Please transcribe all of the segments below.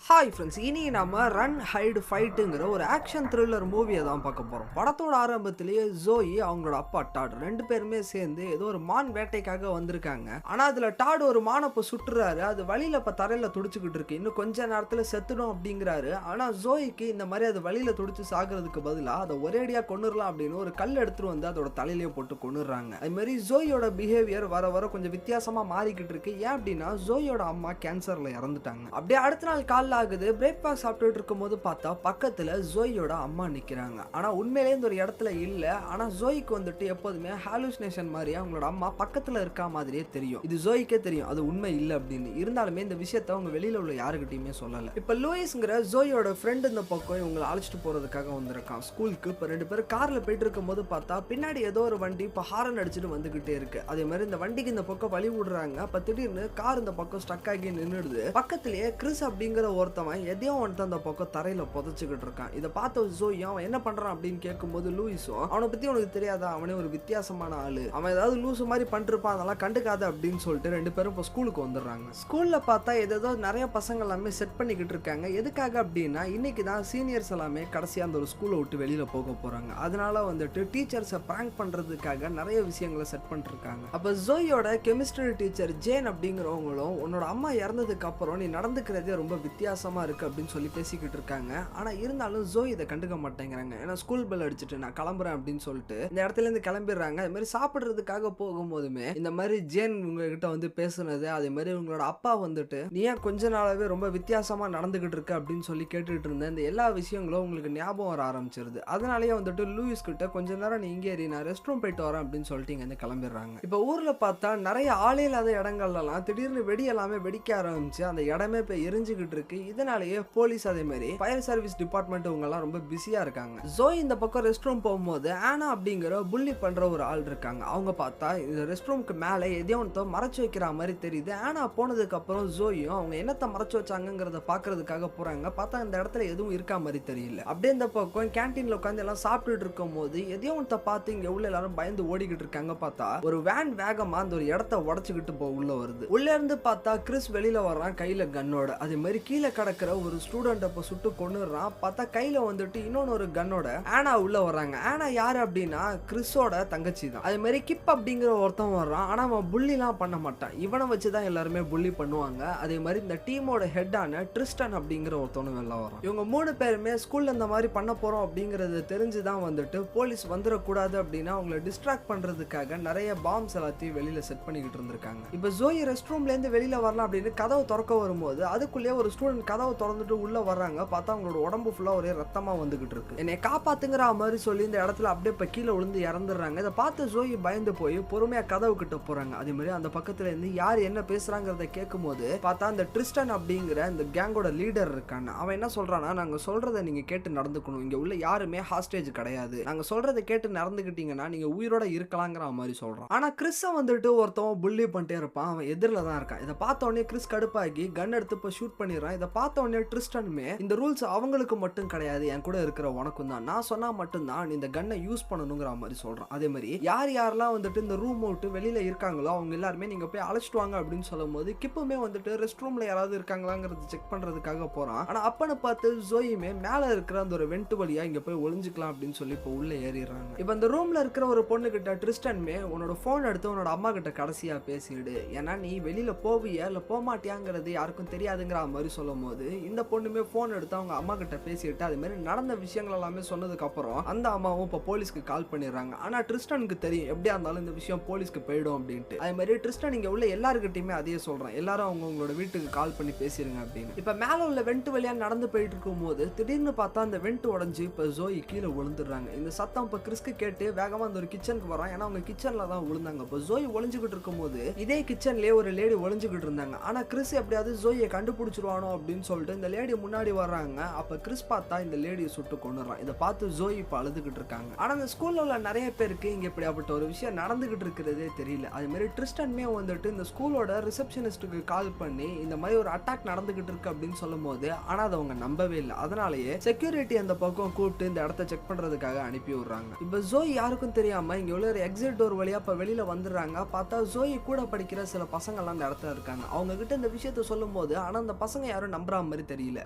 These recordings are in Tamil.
ஹாய் ஃப்ரெண்ட்ஸ், இனி நம்ம ரன் ஹைடு ஃபைட்டுங்கிற ஒரு ஆக்ஷன் த்ரில்லர் மூவியை தான் பார்க்க போகிறோம். படத்தோட ஆரம்பத்திலேயே ஜோயி அவங்களோட அப்பா டாட் ரெண்டு பேருமே சேர்ந்து ஏதோ ஒரு மான் வேட்டைக்காக வந்திருக்காங்க. ஆனால் அதில் டாட் ஒரு மானை இப்போ சுட்டுறாரு. அது வழியில் இப்போ தரையில் துடிச்சுக்கிட்டு இருக்கு. இன்னும் கொஞ்ச நேரத்தில் செத்துடும் அப்படிங்கிறாரு. ஆனால் ஜோயிக்கு இந்த மாதிரி அது வழியில் துடிச்சு சாகிறதுக்கு பதிலாக அதை ஒரேடியாக கொண்டுடலாம் அப்படின்னு ஒரு கல் எடுத்துட்டு வந்து அதோட தலையிலேயே போட்டு கொண்டுடுறாங்க. அது மாதிரி ஜோயோட பிஹேவியர் வர வர கொஞ்சம் வித்தியாசமாக மாறிக்கிட்டு இருக்கு. ஏன் அப்படின்னா ஜோயோட அம்மா கேன்சரில் இறந்துட்டாங்க. அப்படியே அடுத்த நாள் காலைல ஆகுது. பிரேக்ஃபாஸ்ட் சாப்பிட்டுட்டு இருக்கும் போது பார்த்தா பக்கத்துல ஜோயோட அம்மா நிக்கிறாங்க. ஆனா உண்மையிலே இந்த ஒரு இடத்துல இல்ல. ஆனா ஜோய்க்கு வந்துட்டு எப்போதுமே ஹாலுசினேஷன் மாதிரி அவங்களோட அம்மா பக்கத்துல இருக்கா மாதிரியே தெரியும். இது ஜோய்க்கே தெரியும் அது உண்மை இல்ல அப்படின்னு. இருந்தாலுமே இந்த விஷயத்த அவங்க வெளியில உள்ள யாருக்கிட்டையுமே சொல்லல. இப்ப லூயிஸ்ங்கிற ஜோயோட ஃப்ரெண்ட் இந்த பக்கம் இவங்களை அழைச்சிட்டு போறதுக்காக வந்திருக்கான் ஸ்கூலுக்கு. இப்ப ரெண்டு பேரும் கார்ல போயிட்டு இருக்கும் போது பார்த்தா பின்னாடி ஏதோ ஒரு வண்டி இப்ப ஹாரன் அடிச்சுட்டு வந்துகிட்டே இருக்கு. அதே மாதிரி இந்த வண்டிக்கு இந்த பக்கம் வழி விடுறாங்க. அப்ப திடீர்னு கார் இந்த பக்கம் ஸ்டக் ஆகி நின்றுடுது. பக்கத்திலேயே கிறிஸ் அப்படிங்கிற ஒருத்தவன் எதையும் வந்துட்டு அந்த பக்கம் தரையில புதைச்சுக்கிட்டு இருக்கான். இதை பார்த்த ஜோயும் அவன் என்ன பண்றான் அப்படின்னு கேட்கும்போது லூயிஸும் அவனை பத்தி உனக்கு தெரியாதா, அவனே ஒரு வித்தியாசமான ஆளு, அவன் ஏதாவது லூசு மாதிரி பண்ணிருப்பான், அதெல்லாம் கண்டுக்காத அப்படின்னு சொல்லிட்டு ரெண்டு பேரும் இப்போ ஸ்கூலுக்கு வந்துடுறாங்க. ஸ்கூல்ல பார்த்தா ஏதோ நிறைய பசங்க எல்லாமே செட் பண்ணிக்கிட்டு இருக்காங்க. எதுக்காக அப்படின்னா இன்னைக்கு தான் சீனியர்ஸ் எல்லாமே கடைசியா அந்த ஒரு ஸ்கூலை விட்டு வெளியில போக போறாங்க. அதனால வந்துட்டு டீச்சர்ஸை பிராங்க் பண்றதுக்காக நிறைய விஷயங்களை செட் பண்ணிட்டு இருக்காங்க. அப்ப ஜோயோட கெமிஸ்ட்ரி டீச்சர் ஜேன் அப்படிங்கிறவங்களும் உன்னோட அம்மா இறந்ததுக்கு அப்புறம் நீ நடந்துக்கிறதே ரொம்ப வித்தியாசமா இருக்கு அப்படின்னு சொல்லி பேசிக்கிட்டு இருக்காங்க. ஆனா இருந்தாலும் ஜோய் இதை கண்டுக்க மாட்டேங்கிறாங்க. ஏன்னா ஸ்கூல் பெல் அடிச்சுட்டு நான் கிளம்புறேன் அப்படின்னு சொல்லிட்டு இந்த இடத்துல இருந்து கிளம்பிடுறாங்க. அது மாதிரி சாப்பிடுறதுக்காக போகும்போதுமே இந்த மாதிரி ஜேன் உங்ககிட்ட வந்து பேசுனது, அதே மாதிரி உங்களோட அப்பா வந்துட்டு நீ ஏன் கொஞ்ச நாளாவே ரொம்ப வித்தியாசமா நடந்துகிட்டு இருக்க அப்படின்னு சொல்லி கேட்டுட்டு இருந்தேன். இந்த எல்லா விஷயங்களும் உங்களுக்கு ஞாபகம் வர ஆரம்பிச்சிருது. அதனாலேயே வந்துட்டு லூயிஸ் கிட்ட கொஞ்ச நேரம் நீ இங்கே ஏறி நான் ரெஸ்ட் ரூம் போயிட்டு வரேன் அப்படின்னு சொல்லிட்டு இங்க கிளம்பிடுறாங்க. இப்ப ஊர்ல பார்த்தா நிறைய ஆளே இல்லாத இடங்கள்லாம் திடீர்னு வெடி எல்லாமே வெடிக்க ஆரம்பிச்சு அந்த இடமே இப்ப எரிஞ்சுக்கிட்டு இருக்கு. இதனாலேயே போலீஸ் அதே மாதிரி ஃபயர் சர்வீஸ் டிபார்ட்மெண்ட் இவங்க எல்லாம் ரொம்ப பிஸியா இருக்காங்க. ஜோய் இந்த பக்கம் ரெஸ்ட் ரூம் போகும்போது ஆனா அப்படிங்கிற புள்ளி பண்ற ஒரு ஆள் இருக்காங்க. அவங்க பார்த்தா இந்த ரெஸ்ட் ரூமுக்கு மேல எதையோ மறைச்சு வைக்கிற மாதிரி தெரியுது. ஆனா போனதுக்கு அப்புறம் ஜோயும் அவங்க என்னத்தை மறைச்சு வச்சாங்கிறத பாக்குறதுக்காக போறாங்க. பார்த்தா இந்த இடத்துல எதுவும் இருக்கா மாதிரி தெரியல. அப்படியே இந்த பக்கம் கேன்டீன்ல உட்காந்து எல்லாம் சாப்பிட்டுட்டு இருக்கும் போது எதையோ பார்த்து இங்க உள்ள எல்லாரும் பயந்து ஓடிக்கிட்டு இருக்காங்க. பார்த்தா ஒரு வேன் வேகமா அந்த ஒரு இடத்த உடைச்சுக்கிட்டு உள்ள வருது. உள்ள இருந்து பார்த்தா கிறிஸ் வெளியில வர்றான் கையில கன்னோட. அதே மாதிரி கீழே கிடக்கிற ஒரு ஸ்டூடெண்ட் சுட்டு கொண்டுறான். பார்த்தா கையில வந்துட்டு இன்னொன்னு ஒரு கன்னோட ஆனா உள்ள வர்றாங்க. ஆனா யாரு அப்படின்னா கிறிஸோட தங்கச்சி தான். அதே மாதிரி கிப் அப்படிங்கிற ஒருத்தன் வர்றான். ஆனா அவன் புள்ளிலாம் பண்ண மாட்டான். இவனை வச்சுதான் எல்லாருமே புள்ளி பண்ணுவாங்க. அதே மாதிரி இந்த டீமோட ஹெட்டான ட்ரிஸ்டன் அப்படிங்கிற ஒருத்தவனும் வெளில வரான். இவங்க மூணு பேருமே ஸ்கூல்ல இந்த மாதிரி பண்ண போறோம் அப்படிங்கறது தெரிஞ்சுதான் வந்துட்டு போலீஸ் வந்துடக்கூடாது அப்படின்னா அவங்களை டிஸ்ட்ராக்ட் பண்றதுக்காக நிறைய பாம்ஸ் எல்லாத்தையும் வெளியில செட் பண்ணிக்கிட்டு இருந்திருக்காங்க. இப்ப ஜோயி ரெஸ்ட் ரூம்ல இருந்து வெளியில வரலாம் அப்படின்னு கதவை திறக்க வரும்போது அதுக்குள்ளேயே ஒரு ஸ்டூடெண்ட் கதவை திறந்துட்டு உள்ள வர்றாங்க. பார்த்தா அவங்களோட உடம்பு ஃபுல்லா ஒரே ரத்தமா வந்துகிட்டு இருக்கு. என்னை காப்பாத்துங்கிற மாதிரி சொல்லி இந்த இடத்துல அப்படியே இப்ப கீழே விழுந்து இறந்துடுறாங்க. இதை பார்த்து ஜோயி பயந்து போய் பொறுமையா கதவு கிட்ட போறாங்க. அதே மாதிரி அந்த பக்கத்துல இருந்து யார் என்ன பேசுறாங்கிறத கேட்கும் போது பார்த்தா அந்த ட்ரிஸ்டன் அப்படிங்கிற இந்த கேங்கோட லீடர் இருக்கான. அவன் என்ன சொல்றான்னா நாங்க சொல்றதை நீங்க கேட்டு நடந்துக்கணும். இங்க உள்ள யாருமே ஹாஸ்டேஜ் கிடையாது. நாங்க சொல்றதை கேட்டு நடந்துக்கிட்டீங்கன்னா நீங்க உயிரோட இருக்கலாங்கிற மாதிரி சொல்றான். ஆனா கிறிஸ வந்துட்டு ஒருத்தவன் புள்ளி பண்ணிட்டே இருப்பான். அவன் எதிரில தான் இருக்கான். இதை பார்த்த உடனே கிறிஸ் கடுப்பாகி கன் எடுத்து இப்ப ஷூட் பண்ணிடுறான். இதை பார்த்த உடனே ட்ரிஸ்டனுமே இந்த ரூல்ஸ் அவங்களுக்கு மட்டும் கிடையாது, என் கூட இருக்கிற உனக்கும் தான். நான் சொன்னா மட்டும்தான் இந்த கன்னை யூஸ் பண்ணணுங்கிற மாதிரி சொல்றான். அதே மாதிரி யார் யாரெல்லாம் வந்துட்டு இந்த ரூம் விட்டு வெளியில இருக்காங்களோ அவங்க எல்லாருமே நீங்க போய் அழைச்சிட்டு வாங்க அப்படின்னு சொல்லும் போது கிப்புமே வந்துட்டு ரெஸ்ட் ரூம்ல யாராவது இருக்காங்களாங்கிறது செக் பண்றதுக்காக போறான். ஆனா அப்பன்னு பார்த்து ஜோயுமே மேல இருக்கிற அந்த ஒரு வெண்ட் வழியா இங்க போய் ஒளிஞ்சுக்கலாம் அப்படின்னு சொல்லி இப்போ உள்ள ஏறிடுறாங்க. இப்ப இந்த ரூம்ல இருக்கிற ஒரு பொண்ணு கிட்ட ட்ரிஸ்டன்மே உன்னோட போன் எடுத்து உன்னோட அம்மா கிட்ட கடைசியா பேசிடு, ஏன்னா நீ வெளியில போவியா இல்ல போமாட்டியாங்கிறது யாருக்கும் தெரியாதுங்கிற மாதிரி சொல்லும் போது இந்த பொண்ணுமே போன் எடுத்து அவங்க அம்மா கிட்ட பேசிட்டு அதே மாதிரி நடந்த விஷயங்கள் எல்லாமே சொன்னதுக்கு அப்புறம் அந்த அம்மாவும் இப்ப போலீஸ்க்கு கால் பண்ணிடுறாங்க. ஆனா ட்ரிஸ்டனுக்கு தெரியும் எப்படியா இருந்தாலும் இந்த விஷயம் போலீஸ்க்கு போயிடும் அப்படின்ட்டு. அதே மாதிரி ட்ரிஸ்டன் இங்க உள்ள எல்லாருக்கிட்டையுமே அதையே சொல்றான், எல்லாரும் அவங்களோட வீட்டுக்கு கால் பண்ணி பேசிருங்க அப்படின்னு. இப்ப மேல உள்ள வெண்ட் வழியா நடந்து போயிட்டு இருக்கும் போது திடீர்னு பார்த்தா அந்த வெண்ட் உடஞ்சு இப்ப ஜோயி கீழே விழுந்துடுறாங்க. இந்த சத்தம் இப்ப கிறிஸ்க்கு கேட்டு வேகமா அந்த ஒரு கிச்சனுக்கு வரான். ஏன்னா அவங்க கிச்சன்ல தான் விழுந்தாங்க. இப்ப ஜோயி ஒளிஞ்சுக்கிட்டு இருக்கும் போது இதே கிச்சன்லயே ஒரு லேடி ஒளிஞ்சுக்கிட்டு இருந்தாங்க. ஆனா கிறிஸ் எப்படியாவது ஜோயை கண்டுபிடிச்சிருவானோ அப்படின்னு சொல்லிட்டு இந்த லேடி முன்னாடி வர்றாங்க. அப்ப கிறிஸ் பார்த்தா இந்த லேடியை சுட்டு கொண்டுறான். இதை பார்த்து ஜோயி இப்ப அழுதுகிட்டு இருக்காங்க. ஆனா இந்த ஸ்கூல்ல உள்ள நிறைய பேருக்கு இங்க இப்படிப்பட்ட ஒரு விஷயம் நடந்துகிட்டு இருக்கிறதே தெரியல. அதே மாதிரி ட்ரிஸ்டன்மே வந்துட்டு இந்த ஸ்கூலோட ரிசப்ஷனிஸ்டுக்கு கால் பண்ணி இந்த மாதிரி ஒரு அட்டாக் நடந்துகிட்டு இருக்கு அப்படின்னு சொல்லும் போது ஆனா அதை அவங்க நம்பவே இல்லை. அதனாலேயே செக்யூரிட்டி அந்த பக்கம் கூப்பிட்டு இந்த இடத்த செக் பண்றதுக்காக அனுப்பி விடுறாங்க. இப்ப ஜோய் யாருக்கும் தெரியாம இங்க உள்ள ஒரு எக்ஸிட் டோர் வழியா இப்ப வெளியில வந்துடுறாங்க. பார்த்தா ஜோயி கூட படிக்கிற சில பசங்க எல்லாம் இந்த இடத்துல இருக்காங்க. அவங்க கிட்ட இந்த விஷயத்த சொல்லும் போது ஆனா அந்த பசங்க யாரும் நம்புற மாதிரி தெரியல.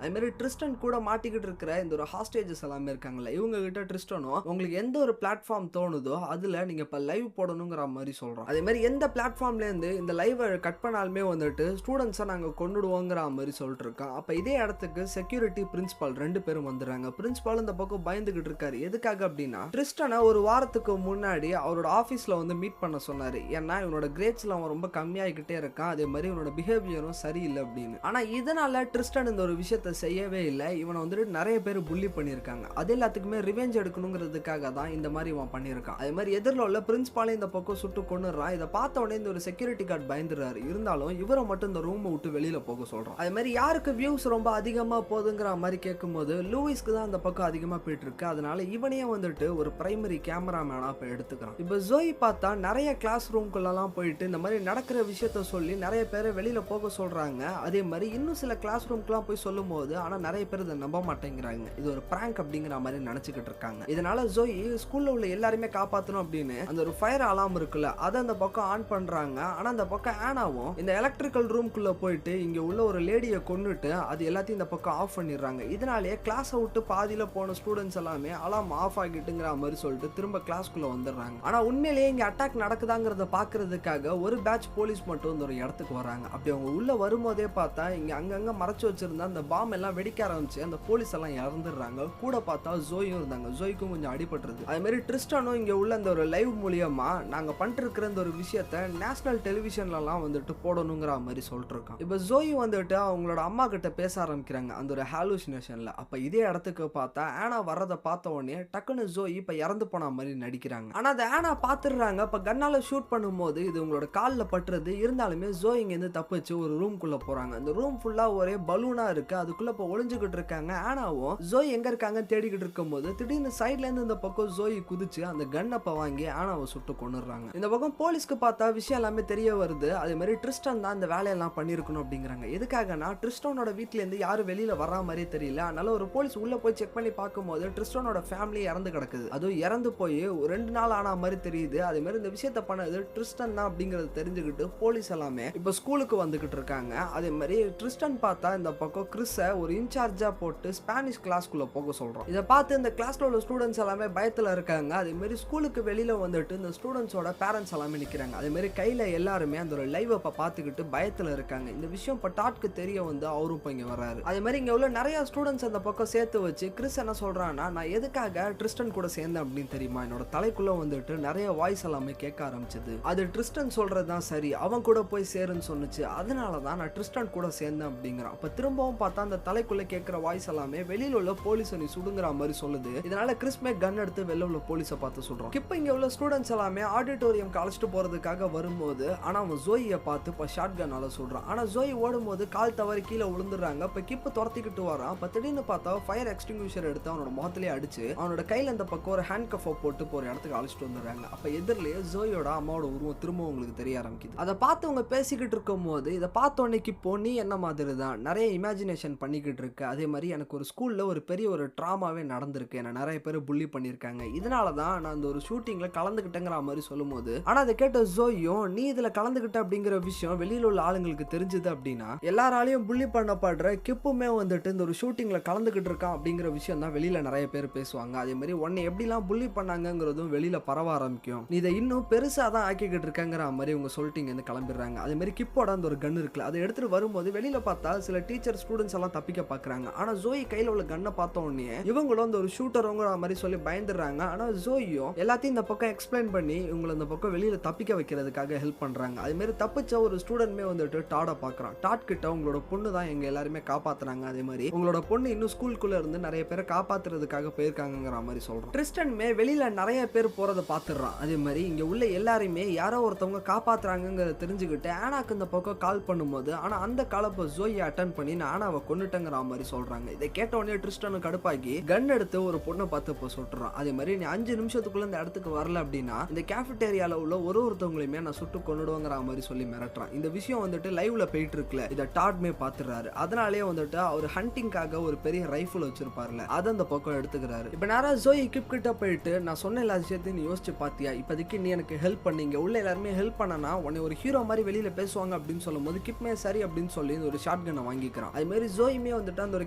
அதே மாதிரி ட்ரிஸ்டன் கூட மாட்டிக்கிட்டு இருக்கிற இந்த ஒரு ஹாஸ்டேஜஸ் எல்லாமே இருக்காங்கல்ல, இவங்க கிட்ட ட்ரிஸ்டனும் உங்களுக்கு எந்த ஒரு பிளாட்ஃபார்ம் தோணுதோ அதுல நீங்க இப்ப லைவ் போடணுங்கிற மாதிரி சொல்றோம். அதே மாதிரி எந்த பிளாட்ஃபார்ம்ல இருந்து இந்த லைவ் கட் பண்ணாலுமே வந்துட்டு ஸ்டூடெண்ட்ஸை நாங்க கொண்டுடுவோங்கிற மாதிரி சொல்லிட்டு இருக்கோம். அப்ப இதே இடத்துக்கு செக்யூரிட்டி பிரின்சிபால் 2 பேரும் வந்துடுறாங்க. பிரின்சிபால் இந்த பக்கம் பயந்துகிட்டு இருக்காரு. எதுக்காக அப்படின்னா ட்ரிஸ்டனை ஒரு வாரத்துக்கு முன்னாடி அவரோட ஆபீஸ்ல வந்து மீட் பண்ண சொன்னாரு. ஏன்னா இவனோட கிரேட்ஸ்ல அவன் ரொம்ப கம்மியாகிக்கிட்டே இருக்கான், அதே மாதிரி இவனோட பிஹேவியரும் சரியில்லை அப்படின்னு. ஆனா இதனால ட்ரிஸ்டன் இந்த ஒரு விஷயத்த செய்யவே இல்லை. இவனை வந்துட்டு நிறைய பேர் புள்ளி பண்ணியிருக்காங்க. அது எல்லாத்துக்குமே ரிவெஞ்ச் எடுக்கணுங்கிறதுக்காக தான் இந்த மாதிரி இவன் பண்ணியிருக்கான். அதே மாதிரி எதிரில் உள்ள பிரின்சிபாலே இந்த பக்கம் சுட்டு கொண்டுறான். இதை பார்த்த உடனே இந்த ஒரு செக்யூரிட்டி கார்டு பயந்துறாரு. இருந்தாலும் இவரை மட்டும் இந்த ரூமை விட்டு வெளியில போக சொல்றான். அதே மாதிரி யாருக்கு வியூஸ் ரொம்ப அதிகமா போகுதுங்கிற மாதிரி கேட்கும்போது லூயிஸ்க்கு தான் அந்த பக்கம் அதிகமா போயிட்டு இருக்கு. அதனால இவனையே வந்துட்டு ஒரு பிரைமரி கேமராமேனா இப்ப எடுத்துக்கிறான். இப்ப ஜோயி பார்த்தா நிறைய கிளாஸ் ரூம்குள்ளெல்லாம் போயிட்டு இந்த மாதிரி நடக்கிற விஷயத்த சொல்லி நிறைய பேரை வெளியில போக சொல்றாங்க. அதே மாதிரி இன்னும் சில கிளாஸ் ரூம்க்குலாம் போய் சொல்லும் போது ஆனா நிறைய பேர் இதை நம்ப மாட்டேங்கிறாங்க. இது ஒரு பிராங்க் அப்படிங்கிற மாதிரி நினைச்சுக்கிட்டு இருக்காங்க. இதனால ஜோயி ஸ்கூல்ல உள்ள எல்லாருமே காப்பாற்றணும் அப்படின்னு அந்த ஒரு ஃபயர் அலார்ம் இருக்குல்ல, அதை அந்த பக்கம் ஆன் பண்றாங்க. ஆனா அந்த பக்கம் ஆனாவும் இந்த எலக்ட்ரிக்கல் ரூம்குள்ள போயிட்டு இங்க உள்ள ஒரு லேடியை கொன்னுட்டு அது எல்லாத்தையும் இந்த பக்கம் ஆஃப் பண்ணிடுறாங்க. இதனாலேயே கிளாஸை விட்டு பாதியில போன ஸ்டூடெண்ட்ஸ் எல்லாமே அலார்ம் ஆஃப் ஆகிட்டுங்கிற மாதிரி சொல்லிட்டு திரும்ப கிளாஸ்க்குள்ள வந்துடுறாங்க. ஆனா உண்மையிலேயே இங்க அட்டாக் நடக்குதாங்கிறத பாக்குறதுக்காக ஒரு பேட்ச் போலீஸ் மட்டும் இந்த ஒரு இடத்துக்கு வராங்க. அப்படி அவங்க உள்ள வரும்போதே பார்த்தா இங்க அங்கங்க மறைச்சு வச்சிருந்த அந்த பாம் எல்லாம் வெடிக்க ஆரம்பிச்சு அந்த போலீஸ் எல்லாம் இறந்துடுறாங்க. கூட பார்த்தா ஜோயும் இருந்தாங்க. ஜோய்க்கும் கொஞ்சம் அடிபட்டுருது. அதே மாதிரி ட்ரிஸ்டனும் இங்க உள்ள அந்த ஒரு லைவ் மூலியமா நாங்க பண்ணிட்டு இருக்கிற இந்த ஒரு விஷயத்த நேஷனல் டெலிவிஷன்ல எல்லாம் வந்துட்டு போடணுங்கிற மாதிரி சொல்லிட்டு இருக்கான். இப்ப ஜோயி வந்துட்டு அவங்களோட அம்மா கிட்ட பேச ஆரம்பிக்கிறாங்க அந்த ஒரு ஹாலுசினேஷன்ல. அப்ப இதே இடத்துக்கு பார்த்தா ஆனா வர்றதை பார்த்த உடனே டக்குன்னு ஜோயி இப்ப இறந்து போன மாதிரி நடிக்கிறாங்க. ஆனா அதை ஆனா பாத்துடுறாங்க. இப்ப கண்ணால ஷூட் பண்ணும்போது இது உங்களோட கால்ல பட்டுறது. இருந்தாலுமே ஜோய் இங்க இருந்து தப்பிச்சு ஒரு ரூம்குள்ள போறாங்க. அந்த ரூம் ஃபுல்லா ஒரே பலூனா இருக்கு. அதுக்குள்ள இப்ப ஒளிஞ்சுக்கிட்டு இருக்காங்க. ஆனாவும் ஜோய் எங்க இருக்காங்க தேடிக்கிட்டு இருக்கும் போது திடீர்னு சைட்ல இருந்து இந்த பக்கம் ஜோய் குதிச்சு அந்த கன்னப்ப வாங்கி ஆனாவை சுட்டு கொண்டுறாங்க. இந்த பக்கம் போலீஸ்க்கு பார்த்தா விஷயம் எல்லாமே தெரிய வருது. அதே மாதிரி ட்ரிஸ்டன் தான் இந்த வேலையெல்லாம் பண்ணிருக்கணும் அப்படிங்கிறாங்க. எதுக்காகனா ட்ரிஸ்டனோட வீட்ல இருந்து யாரும் வெளியில வர்ற மாதிரி தெரியல. அதனால ஒரு போலீஸ் உள்ள போய் செக் பண்ணி பார்க்கும்போது ட்ரிஸ்டனோட ஃபேமிலி இறந்து கிடக்குது. அதுவும் இறந்து போய் 2 நாள் ஆன மாதிரி தெரியுது. அதே மாதிரி இந்த விஷயத்த பண்ணது ட்ரிஸ்டன் தான் அப்படிங்கறது தெரிஞ்சுக்கிட்டு போலீஸ் எல்லாமே இப்ப ஸ்கூலுக்கு வந்துகிட்டு இருக்காங்க. அதே மாதிரி ட்ரிஸ்டன் பார்த்தா இந்த பக்கம் கிறிஸ ஒரு இன்சார்ஜா போட்டு ஸ்பானிஷ் கிளாஸ்க்குள்ள போக சொல்றோம். இதை பார்த்து இந்த கிளாஸ்ல உள்ள ஸ்டூடெண்ட்ஸ் எல்லாமே பயத்துல இருக்காங்க. அதே மாதிரி ஸ்கூலுக்கு வெளியில வந்துட்டு இந்த ஸ்டூடெண்ட்ஸோட பேரண்ட்ஸ் எல்லாமே நிக்கிறாங்க. அதே மாதிரி கையில எல்லாருமே அந்த ஒரு லைவ் பார்த்துக்கிட்டு பயத்துல இருக்காங்க. இந்த விஷயம் இப்ப டாட்க்கு தெரிய வந்து அவரும் இப்ப இங்க வராரு. அதே மாதிரி இங்க உள்ள நிறைய ஸ்டூடெண்ட்ஸ் அந்த பக்கம் சேர்த்து வச்சு கிறிஸ் என்ன சொல்றான்னா, நான் எதுக்காக ட்ரிஸ்டன் கூட சேர்ந்தேன் அப்படின்னு தெரியுமா? என்னோட தலைக்குள்ள வந்துட்டு நிறைய வாய்ஸ் எல்லாமே கேட்க ஆரம்பிச்சது. அது ட்ரிஸ்டன் சொல்றதுதான் சரி, அவன் கூட போய் சேருன்னு சொன்னுச்சு. அதனாலதான் நான் ட்ரிஸ்டன் கூட சேர்ந்தேன் அப்படிங்கிறான். அப்ப திரும்பவும் பார்த்தா அந்த தலைக்குள்ள கேட்கிற வாய்ஸ் எல்லாமே வெளியில உள்ள போலீஸ் நீ சுடுங்கிற மாதிரி சொல்லுது. இதனால கிறிஸ்மே கன் எடுத்து வெளில உள்ள போலீஸை பார்த்து சொல்றான். இப்ப இங்க உள்ள ஸ்டூடெண்ட்ஸ் எல்லாமே ஆடிட்டோரியம் அழைச்சிட்டு போறதுக்காக வரும்போது ஆனா அவன் ஜோயியை பார்த்து இப்ப ஷார்ட் கன்னால சொல்றான். ஆனா ஜோயி ஓடும் போது கால் தவறி கீழே விழுந்துடுறாங்க. இப்ப கிப்பு துரத்திக்கிட்டு வரான். இப்ப திடீர்னு பார்த்தா ஃபயர் எக்ஸ்டிங்விஷர் எடுத்து அவனோட முகத்திலேயே அடிச்சு அவனோட கையில இந்த பக்கம் ஒரு ஹேண்ட் கஃப் போட்டு போற இடத்துக்கு அழைச்சிட்டு வந்துடுறாங்க. அப்ப எதிரிலேயே ஜோயோட அம்மாவோட உருவம் திரும்ப உங்களுக்கு தெரிய ஆரம்பிக்குது. அதை பார்த்து அவங்க பேசிக்கிட்டு இருக்கும் போது இதை பார்த்த உடனே கிப்போ நீ என்ன மாதிரி தான் நிறைய இமேஜினேஷன் பண்ணிக்கிட்டு இருக்கு. அதே மாதிரி எனக்கு ஒரு ஸ்கூல்ல ஒரு பெரிய ஒரு ட்ராமாவே நடந்திருக்கு. என்ன நிறைய பேர் புள்ளி பண்ணிருக்காங்க. இதனாலதான் நான் அந்த ஒரு ஷூட்டிங்ல கலந்துகிட்டேங்கிற மாதிரி சொல்லும் போது ஆனா அதை கேட்ட ஜோயும் நீ இதுல கலந்துகிட்ட அப்படிங்கிற விஷயம் வெளியில உள்ள ஆளுங்களுக்கு தெரிஞ்சது அப்படின்னா எல்லாராலையும் புள்ளி பண்ணப்படுற கிப்புமே வந்துட்டு இந்த ஒரு ஷூட்டிங்ல கலந்துகிட்டு இருக்கான் அப்படிங்கிற விஷயம் தான் வெளியில நிறைய பேர் பேசுவாங்க. அதே மாதிரி உன்னை எப்படிலாம் புள்ளி பண்ணாங்கிறதும் வெளியில பரவ ஆரம்பிக்கும். நீ இதை இன்னும் பெருசா தான் ஆக்கிக்கிட்டு இருக்காங்கிற மாதிரி உங்க சொல்லிட்டு கிளம்பிடுறாங்க. அதே மாதிரி கிப்போட அந்த ஒரு கன் இருக்குல்ல அதை எடுத்துட்டு வரும்போது வெளியில பார்த்தா சில டீச்சர் ஸ்டூடெண்ட்ஸ் எல்லாம் தப்பிக்க பாக்குறாங்க. ஆனா ஜோயி கையில உள்ள கன்னை பார்த்த உடனே இவங்களும் அந்த ஒரு ஷூட்டருங்கிற மாதிரி சொல்லி பயந்துடுறாங்க. ஆனா ஜோயும் எல்லாத்தையும் இந்த பக்கம் எக்ஸ்பிளைன் பண்ணி இவங்களை இந்த பக்கம் வெளியில தப்பிக்க வைக்கிறதுக்காக ஹெல்ப் பண்றாங்க. அதே மாதிரி தப்பிச்ச ஒரு ஸ்டூடெண்ட்மே வந்துட்டு டாட பாக்குறான். டாட் கிட்ட உங்களோட பொண்ணு தான் எங்க எல்லாருமே காப்பாத்துறாங்க. அதே மாதிரி உங்களோட பொண்ணு இன்னும் ஸ்கூலுக்குள்ள இருந்து நிறைய பேரை காப்பாத்துறதுக்காக போயிருக்காங்கிற மாதிரி சொல்றோம். ட்ரிஸ்டன்மே வெளியில நிறைய பேர் போறதை பாத்துறான். அதே மாதிரி இங்க உள்ள எல்லாருமே யாரோ ஒருத்தவங்க காப்பாத்துறாங்கிறத தெரிஞ்சுக்கிட்டு ஆனாக்கு இந்த பக்கம் கால் பண்ணும்போது ஆனா அந்த காலப்ப ஜோயை அட்டன் பண்ணி நான் ஆனாவை கொன்னுட்டேங்கிற மாதிரி சொல்றாங்க. இதை கேட்ட உடனே ட்ரிஸ்டனுக்கு கடுப்பாக்கி கன் எடுத்து ஒரு பொண்ணை பார்த்து இப்போ சுட்டுறான். அதே மாதிரி நீ 5 நிமிஷத்துக்குள்ள இந்த இடத்துக்கு வரல அப்படின்னா இந்த கேஃபிடேரியால உள்ள ஒருத்தவங்களையுமே நான் சுட்டு கொன்னுடுவேங்கிற மாதிரி சொல்லி மிரட்டுறான். இந்த விஷயம் வந்துட்டு லைவ்ல போயிட்டு இருக்குல்ல இதை டாட்மே பாத்துறாரு. அதனாலே வந்துட்டு அவர் ஹண்டிங்காக ஒரு பெரிய ரைஃபிள் வச்சிருப்பாருல அதை அந்த பக்கம் எடுத்துக்கிறாரு. இப்ப நேரா ஜோய் கிப் கிட்ட போயிட்டு நான் சொன்ன எல்லா விஷயத்தையும் நீ யோசிச்சு பாத்தியா? இப்போதைக்கு நீ எனக்கு ஹெல்ப் பண்ணீங்க உள்ள எல்லாருமே ஹெல்ப் பண்ணனா உன்னை ஒரு ஹீரோ மாதிரி வெளியில பேசுவாங்க அப்படின்னு சொல்லும் போது கிப்மே சரி அப்படின்னு சொல்லி ஒரு ஷார்ட் கன்னை வாங்கி வாங்கிக்கிறான். அது மாதிரி ஜோயுமே வந்துட்டு அந்த ஒரு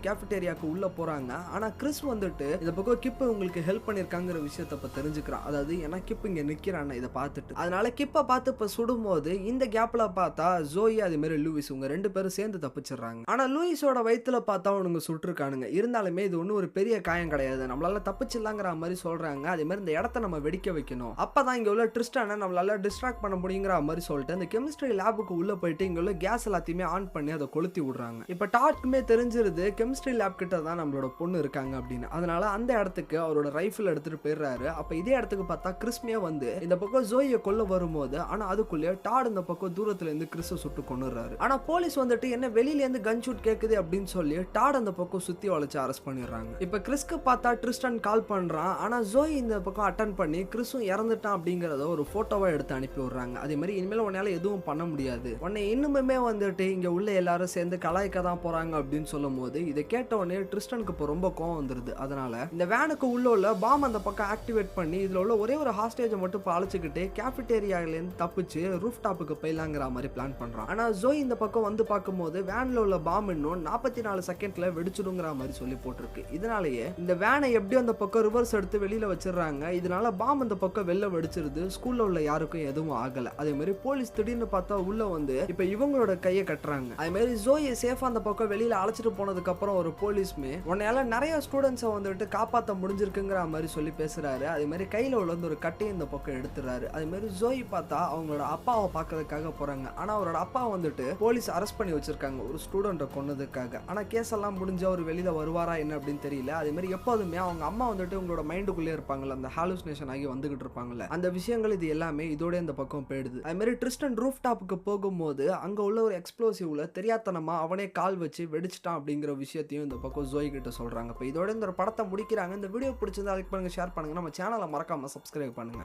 கேஃபிடேரியாக்கு உள்ள போறாங்க. ஆனா கிறிஸ் வந்துட்டு இந்த பக்கம் கிப் உங்களுக்கு ஹெல்ப் பண்ணிருக்காங்கிற விஷயத்தை இப்ப தெரிஞ்சுக்கிறான். அதாவது ஏன்னா கிப் இங்க நிக்கிறான் இதை பார்த்துட்டு, அதனால கிப்பை பார்த்து இப்ப சுடும்போது இந்த கேப்ல பார்த்தா ஜோயி அதே மாதிரி லூயிஸ் உங்க 2 பேரும் சேர்ந்து தப்பிச்சிடுறாங்க. ஆனா லூயிஸோட வயித்துல பார்த்தா அவனுங்க சுட்டுருக்கானுங்க. இருந்தாலுமே இது ஒன்னும் ஒரு பெரிய காயம் கிடையாது, நம்மளால தப்பிச்சிடலாங்கிற மாதிரி சொல்றாங்க. அதே மாதிரி இந்த இடத்த நம்ம வெடிக்க வைக்கணும், அப்பதான் இங்க உள்ள ட்ரிஸ்டானை நம்மளால டிஸ்ட்ராக்ட் பண்ண முடியுங்கிற மாதிரி சொல்லிட்டு அந்த கெமிஸ்ட்ரி லேபுக்கு உள்ள போயிட்டு இங்க உள்ள கேஸ் எல்லாத்தையுமே ஆன் பண்ணி அதை கொளுத்தி விடுறாங்க. இப்ப டாட்க்குமே தெரிஞ்சிருது கெமிஸ்ட்ரி லேப் கிட்ட தான் நம்மளோட பொண்ணு இருக்காங்க அப்படின்னு. அதனால அந்த இடத்துக்கு அவரோட ரைஃபிள் எடுத்துட்டு போயிடுறாரு. அப்ப இதே இடத்துக்கு பார்த்தா கிறிஸ்மே வந்து இந்த பக்கம் ஜோயை கொல்ல வரும்போது, ஆனா அதுக்குள்ளே டாட் இந்த பக்கம் தூரத்துல இருந்து கிறிஸை சுட்டு கொன்னுறாரு. ஆனா போலீஸ் வந்துட்டு என்ன வெளியில இருந்து கன் ஷூட் கேக்குது அப்படின்னு சொல்லி டாட் அந்த பக்கம் சுத்தி வளைச்சு அரெஸ்ட் பண்ணிடுறாங்க. இப்ப கிறிஸ்க்கு பார்த்தா ட்ரிஸ்டன் கால் பண்றான். ஆனா ஜோய் இந்த பக்கம் அட்டன் பண்ணி கிறிஸும் இறந்துட்டான் அப்படிங்கறத ஒரு போட்டோவா எடுத்து அனுப்பி விடுறாங்க. அதே மாதிரி இனிமேல் உன்னால எதுவும் பண்ண முடியாது, உன்னை இன்னுமே வந்துட்டு இங்க உள்ள எல்லாரும் சேர்ந்து கலாய்க்க தான் போறாங்க அப்படின்னு சொல்லும் போது இதை கேட்ட உடனே ட்ரிஸ்டனுக்கு இப்போ ரொம்ப கோவம் வந்துருது. அதனால இந்த வேனுக்கு உள்ள பாம் அந்த பக்கம் ஆக்டிவேட் பண்ணி இதுல உள்ள ஒரே ஒரு ஹாஸ்டேஜை மட்டும் அழைச்சிக்கிட்டு கேஃபிடேரியால இருந்து தப்பிச்சு ரூஃப் டாப்புக்கு போயிடலாங்கிற மாதிரி பிளான் பண்றான். ஆனா ஜோய் இந்த பக்கம் வந்து பார்க்கும்போது வேன்ல உள்ள பாம் இன்னும் 44 செகண்ட்ல வெடிச்சிடுங்கிற மாதிரி சொல்லி போட்டிருக்கு. இதனாலேயே இந்த வேனை எப்படி அந்த பக்கம் ரிவர்ஸ் எடுத்து வெளியில வச்சிடறாங்க. இதனால பாம் அந்த பக்கம் வெளில வெடிச்சிருது. ஸ்கூல்ல உள்ள யாருக்கும் எதுவும் ஆகல. அதே மாதிரி போலீஸ் திடீர்னு பார்த்தா உள்ள வந்து இப்ப இவங்களோட கையை கட்டுறாங்க. அதே மாதிரி ஜோயை சேஃபா அந்த பக்கம் வெளியில அழைச்சிட்டு போனதுக்கு அப்புறம் ஒரு போலீஸ்மே உன்னால நிறைய ஸ்டூடெண்ட்ஸை வந்துட்டு காப்பாற்ற முடிஞ்சிருக்குங்கிற மாதிரி சொல்லி பேசுறாரு. அதே மாதிரி கையில உள்ள ஒரு கட்டையை இந்த பக்கம் எடுத்துறாரு. அதே மாதிரி ஜோய் பார்த்தா அவங்களோட அப்பாவை பார்க்கறதுக்காக போறாங்க. ஆனா அவரோட அப்பா வந்துட்டு போலீஸ் அரெஸ்ட் பண்ணி வச்சிருக்காங்க ஒரு ஸ்டூடெண்ட்டை கொன்னதுக்காக. ஆனா கேஸ் எல்லாம் முடிஞ்சு அவர் வெளியில வருவாரா என்ன அப்படின்னு தெரியல. அதே மாதிரி எப்போதுமே அவங்க அம்மா வந்துட்டு உங்களோட மைண்டுக்குள்ளே இருப்பாங்கல்ல, அந்த ஹாலுசினேஷன் ஆகி வந்துகிட்டு இருப்பாங்கல்ல, அந்த விஷயங்கள் இது எல்லாமே இதோட இந்த பக்கம் போயிடுது. அதே மாதிரி ட்ரிஸ்டன் ரூஃப் டாப்புக்கு போகும்போது அங்க உள்ள ஒரு எக்ஸ்ப்ளோசிவ்ல தெரியாதனமா அவனே கால் வச்சு வெடிச்சிட்டான் அப்படிங்கிற விஷயத்தையும் இந்த பக்கம் ஜோய் கிட்ட சொல்றாங்க. இப்போ இதோட இந்த ஒரு படத்தை முடிக்கிறாங்க. இந்த வீடியோ பிடிச்சிருந்தா லைக் பண்ணுங்க, ஷேர் பண்ணுங்க, நம்ம சேனலை மறக்காம சப்ஸ்கிரைப் பண்ணுங்க.